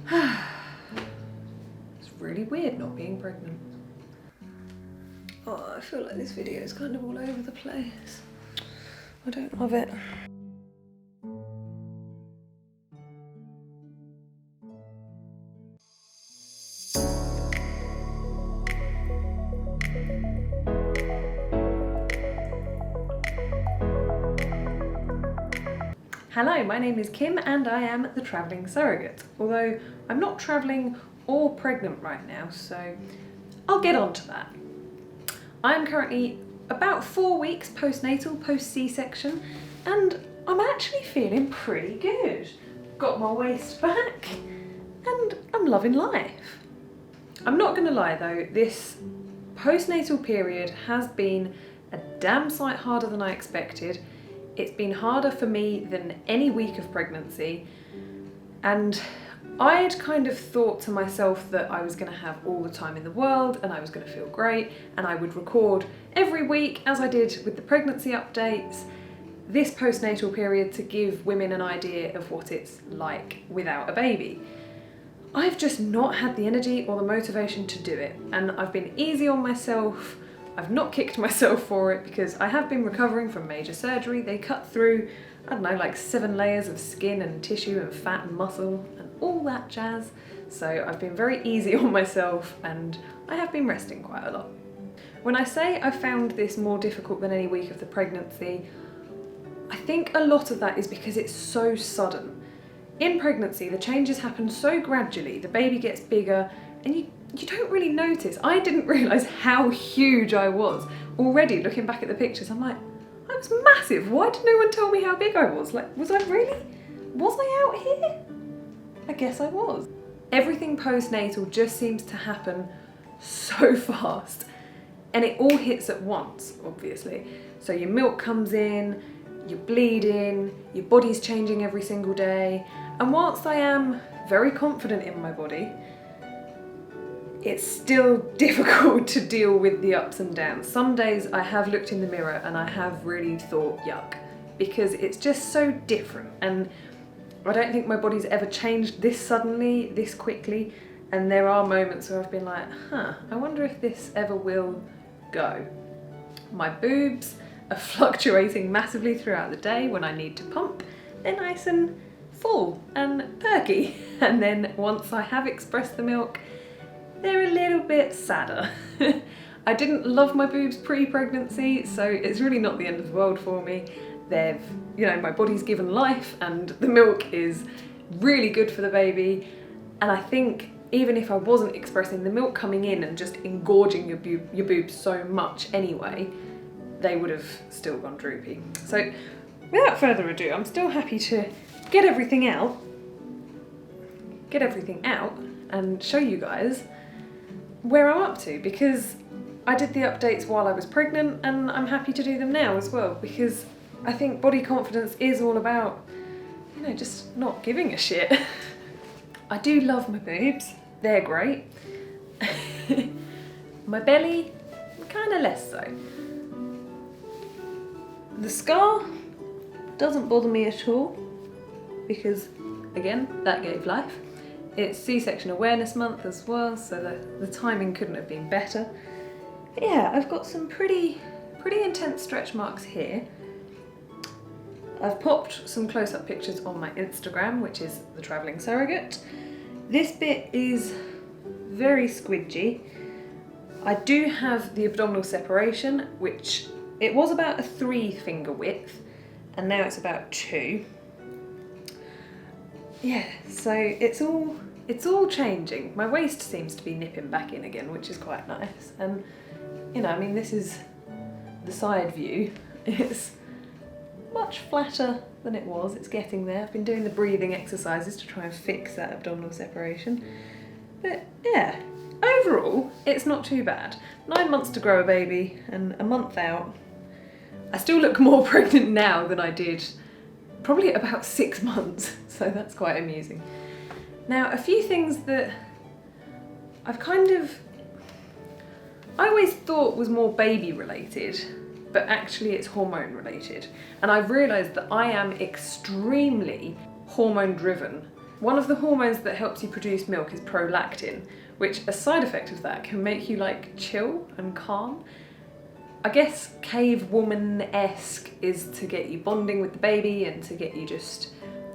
It's really weird not being pregnant. Oh, I feel like this video is kind of all over the place. I don't love it. Hello, my name is Kim and I am the travelling surrogate, although I'm not travelling or pregnant right now, so I'll get on to that. I'm currently about 4 weeks postnatal, post C-section, and I'm actually feeling pretty good. Got my waist back and I'm loving life. I'm not gonna lie though, this postnatal period has been a damn sight harder than I expected. It's been harder for me than any week of pregnancy, and I'd kind of thought to myself that I was going to have all the time in the world and I was going to feel great and I would record every week, as I did with the pregnancy updates, this postnatal period to give women an idea of what it's like without a baby. I've just not had the energy or the motivation to do it, and I've been easy on myself. I've not kicked myself for it because I have been recovering from major surgery. They cut through, I don't know, like 7 layers of skin and tissue and fat and muscle and all that jazz. So I've been very easy on myself and I have been resting quite a lot. When I say I found this more difficult than any week of the pregnancy, I think a lot of that is because it's so sudden. In pregnancy, the changes happen so gradually. The baby gets bigger and you don't really notice. I didn't realise how huge I was. Already looking back at the pictures, I'm like, I was massive. Why did no one tell me how big I was? Like, was I really? Was I out here? I guess I was. Everything postnatal just seems to happen so fast, and it all hits at once, obviously. So your milk comes in, you're bleeding, your body's changing every single day, and whilst I am very confident in my body, it's still difficult to deal with the ups and downs. Some days I have looked in the mirror and I have really thought, yuck, because it's just so different, and I don't think my body's ever changed this suddenly, this quickly, and there are moments where I've been like, I wonder if this ever will go. My boobs are fluctuating massively throughout the day. When I need to pump, they're nice and full and perky, and then once I have expressed the milk, they're a little bit sadder. I didn't love my boobs pre-pregnancy, so it's really not the end of the world for me. They've, my body's given life and the milk is really good for the baby. And I think even if I wasn't expressing, the milk coming in and just engorging your boobs so much anyway, they would have still gone droopy. So without further ado, I'm still happy to get everything out and show you guys where I'm up to, because I did the updates while I was pregnant and I'm happy to do them now as well, because I think body confidence is all about, just not giving a shit. I do love my boobs, they're great. My belly, kind of less so. The scar doesn't bother me at all because, again, that gave life. It's C-section awareness month as well, so the timing couldn't have been better. But yeah, I've got some pretty intense stretch marks here. I've popped some close-up pictures on my Instagram, which is the travelling surrogate. This bit is very squidgy. I do have the abdominal separation, which it was about a 3-finger width, and now it's about 2. Yeah, so it's all changing. My waist seems to be nipping back in again, which is quite nice. And this is the side view. It's much flatter than it was. It's getting there. I've been doing the breathing exercises to try and fix that abdominal separation. But yeah, overall, it's not too bad. 9 months to grow a baby and a month out. I still look more pregnant now than I did probably at about 6 months, so that's quite amusing. Now, a few things that I always thought was more baby related, but actually it's hormone related. And I've realised that I am extremely hormone driven One of the hormones that helps you produce milk is prolactin, which a side effect of that can make you like chill and calm. I guess cave woman-esque is to get you bonding with the baby and to get you just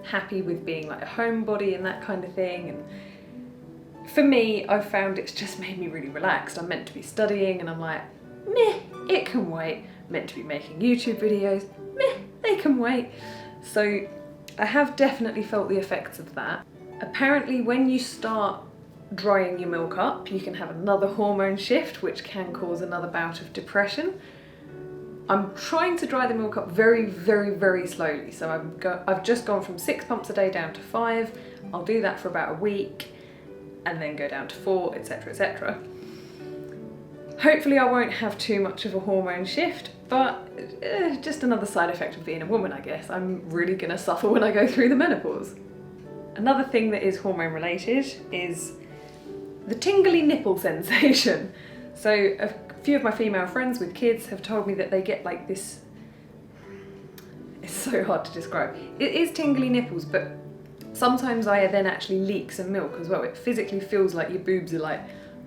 happy with being like a homebody and that kind of thing. And for me, I've found it's just made me really relaxed. I'm meant to be studying and I'm like, meh, it can wait. Meant to be making YouTube videos, meh, they can wait. So I have definitely felt the effects of that. Apparently when you start drying your milk up, you can have another hormone shift, which can cause another bout of depression. I'm trying to dry the milk up very, very, very slowly. So I've just gone from 6 pumps a day down to 5. I'll do that for about a week and then go down to 4, etc, etc. Hopefully I won't have too much of a hormone shift, but just another side effect of being a woman, I guess. I'm really gonna suffer when I go through the menopause. Another thing that is hormone related is the tingly nipple sensation. So a few of my female friends with kids have told me that they get like this, it's so hard to describe. It is tingly nipples, but sometimes I then actually leak some milk as well. It physically feels like your boobs are like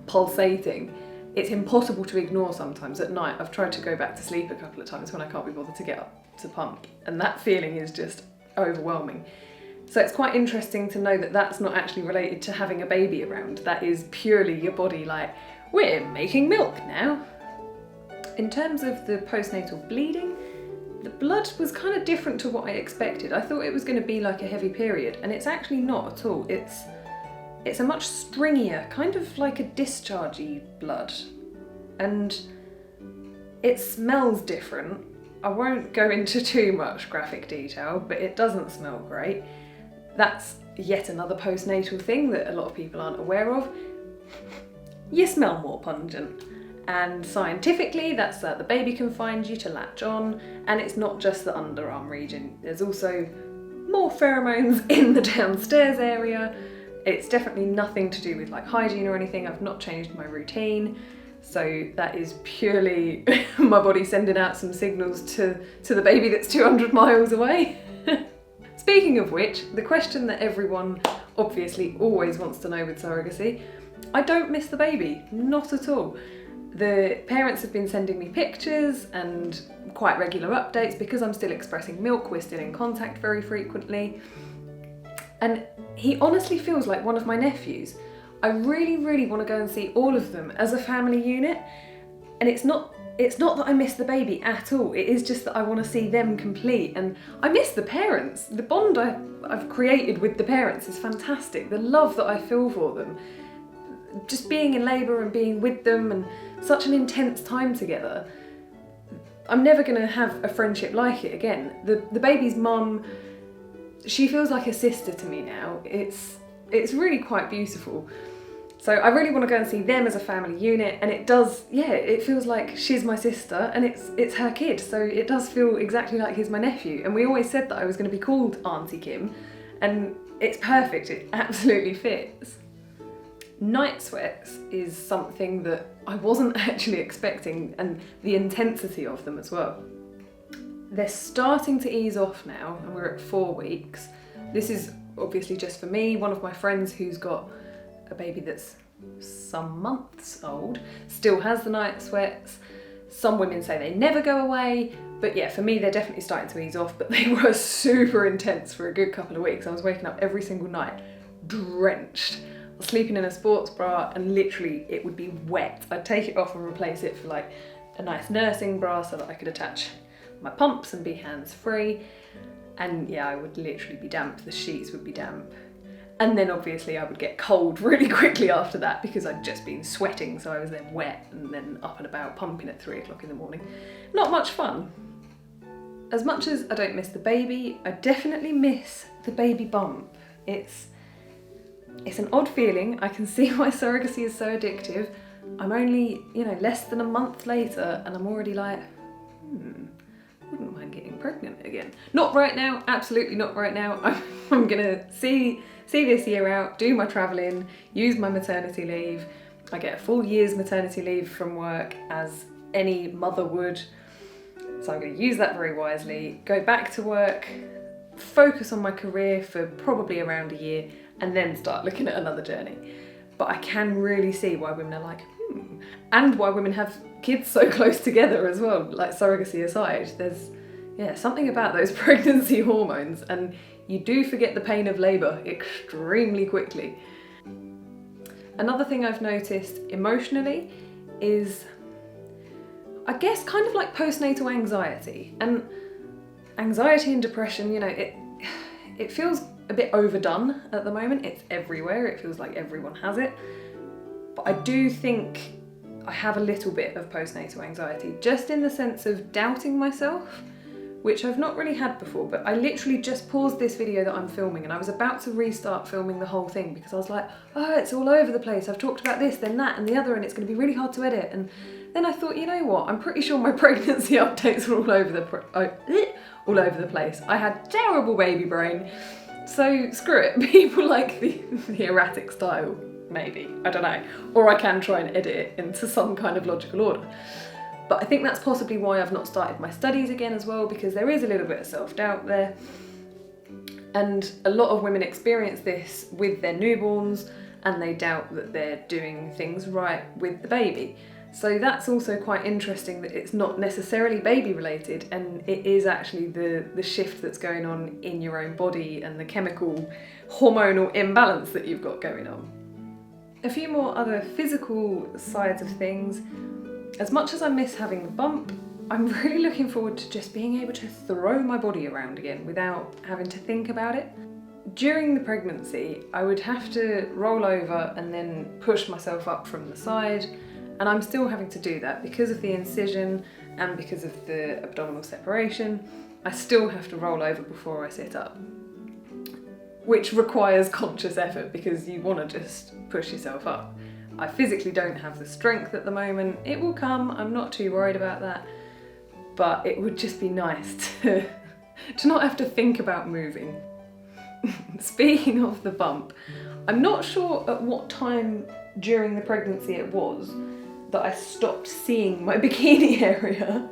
pulsating. It's impossible to ignore sometimes at night. I've tried to go back to sleep a couple of times when I can't be bothered to get up to pump, and that feeling is just overwhelming. So it's quite interesting to know that that's not actually related to having a baby around. That is purely your body like, we're making milk now. In terms of the postnatal bleeding, the blood was kind of different to what I expected. I thought it was going to be like a heavy period, and it's actually not at all. It's a much stringier, kind of like a dischargey blood, and it smells different. I won't go into too much graphic detail, but it doesn't smell great. That's yet another postnatal thing that a lot of people aren't aware of. You smell more pungent. And scientifically, that's that the baby can find you to latch on, and it's not just the underarm region. There's also more pheromones in the downstairs area. It's definitely nothing to do with like hygiene or anything. I've not changed my routine. So that is purely my body sending out some signals to the baby that's 200 miles away. Speaking of which, the question that everyone obviously always wants to know with surrogacy, I don't miss the baby, not at all. The parents have been sending me pictures and quite regular updates because I'm still expressing milk, we're still in contact very frequently. And he honestly feels like one of my nephews. I really, really want to go and see all of them as a family unit. And it's not that I miss the baby at all. It is just that I want to see them complete. And I miss the parents. The bond I've created with the parents is fantastic. The love that I feel for them. Just being in labour and being with them and such an intense time together. I'm never going to have a friendship like it again. The baby's mum, she feels like a sister to me now. It's really quite beautiful. So I really want to go and see them as a family unit, and it does, yeah, it feels like she's my sister and it's her kid, so it does feel exactly like he's my nephew. And we always said that I was going to be called Auntie Kim, and it's perfect, it absolutely fits. Night sweats is something that I wasn't actually expecting, and the intensity of them as well. They're starting to ease off now, and we're at 4 weeks. This is obviously just for me. One of my friends who's got a baby that's some months old still has the night sweats. Some women say they never go away, but yeah, for me they're definitely starting to ease off, but they were super intense for a good couple of weeks. I was waking up every single night drenched. I was sleeping in a sports bra and literally it would be wet. I'd take it off and replace it for like a nice nursing bra so that I could attach my pumps and be hands-free. And yeah, I would literally be damp, the sheets would be damp. And then obviously I would get cold really quickly after that because I'd just been sweating, so I was then wet and then up and about pumping at 3 o'clock in the morning. Not much fun. As much as I don't miss the baby, I definitely miss the baby bump. It's an odd feeling. I can see why surrogacy is so addictive. I'm only, less than a month later and I'm already like, wouldn't mind getting pregnant again. Not right now, absolutely not right now. I'm gonna see this year out, do my travelling, use my maternity leave. I get a full year's maternity leave from work as any mother would. So I'm gonna use that very wisely, go back to work, focus on my career for probably around a year, and then start looking at another journey. But I can really see why women are like, and why women have kids so close together as well, like surrogacy aside. There's, something about those pregnancy hormones, and you do forget the pain of labour extremely quickly. Another thing I've noticed emotionally is, I guess, kind of like postnatal anxiety. And anxiety and depression, it feels a bit overdone at the moment. It's everywhere. It feels like everyone has it. But I do think I have a little bit of postnatal anxiety, just in the sense of doubting myself, which I've not really had before. But I literally just paused this video that I'm filming, and I was about to restart filming the whole thing because I was like, oh, it's all over the place. I've talked about this, then that, and the other, and it's going to be really hard to edit. And then I thought, you know what? I'm pretty sure my pregnancy updates were all over the place. I had terrible baby brain. So screw it, people like the erratic style, maybe, I don't know. Or I can try and edit it into some kind of logical order. But I think that's possibly why I've not started my studies again as well, because there is a little bit of self-doubt there. And a lot of women experience this with their newborns, and they doubt that they're doing things right with the baby. So that's also quite interesting that it's not necessarily baby related, and it is actually the shift that's going on in your own body and the chemical hormonal imbalance that you've got going on. A few more other physical sides of things. As much as I miss having the bump, I'm really looking forward to just being able to throw my body around again without having to think about it. During the pregnancy, I would have to roll over and then push myself up from the side. And I'm still having to do that because of the incision and because of the abdominal separation. I still have to roll over before I sit up, which requires conscious effort because you want to just push yourself up. I physically don't have the strength at the moment. It will come, I'm not too worried about that, but it would just be nice to not have to think about moving. Speaking of the bump, I'm not sure at what time during the pregnancy it was that I stopped seeing my bikini area,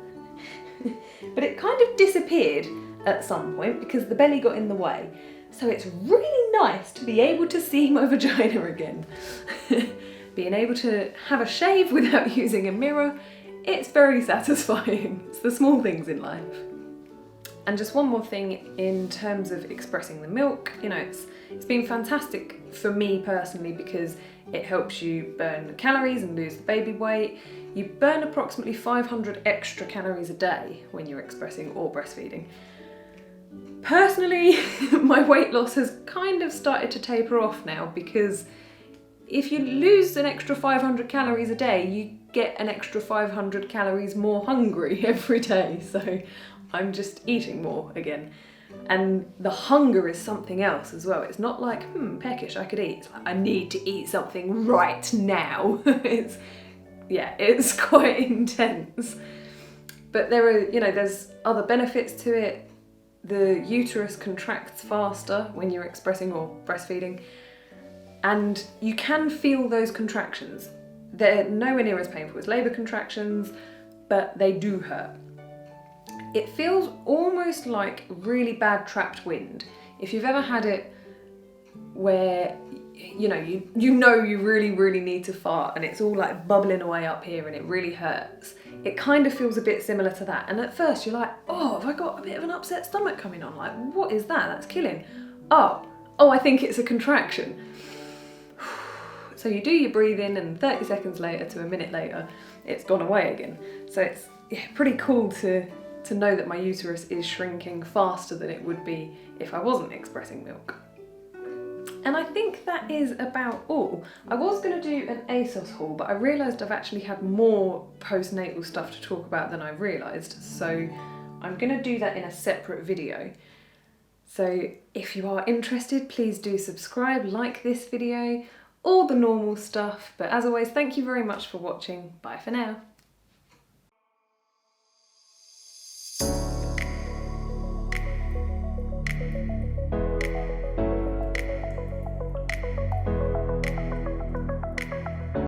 but it kind of disappeared at some point because the belly got in the way. So it's really nice to be able to see my vagina again. Being able to have a shave without using a mirror, it's very satisfying. It's the small things in life. And just one more thing in terms of expressing the milk, it's been fantastic for me personally because it helps you burn the calories and lose the baby weight. You burn approximately 500 extra calories a day when you're expressing or breastfeeding. Personally, my weight loss has kind of started to taper off now because if you lose an extra 500 calories a day, you get an extra 500 calories more hungry every day. So I'm just eating more again. And the hunger is something else as well. It's not like, peckish, I could eat. It's like, I need to eat something right now. It's quite intense. But there are, there's other benefits to it. The uterus contracts faster when you're expressing or breastfeeding. And you can feel those contractions. They're nowhere near as painful as labour contractions, but they do hurt. It feels almost like really bad trapped wind. If you've ever had it where, you really need to fart and it's all like bubbling away up here and it really hurts. It kind of feels a bit similar to that. And at first you're like, oh, have I got a bit of an upset stomach coming on? Like, what is that? That's killing. Oh, I think it's a contraction. So you do your breathing and 30 seconds later to a minute later, it's gone away again. So it's pretty cool to know that my uterus is shrinking faster than it would be if I wasn't expressing milk. And I think that is about all. I was going to do an ASOS haul, but I realised I've actually had more postnatal stuff to talk about than I realised, so I'm going to do that in a separate video. So if you are interested, please do subscribe, like this video, all the normal stuff. But as always, thank you very much for watching. Bye for now.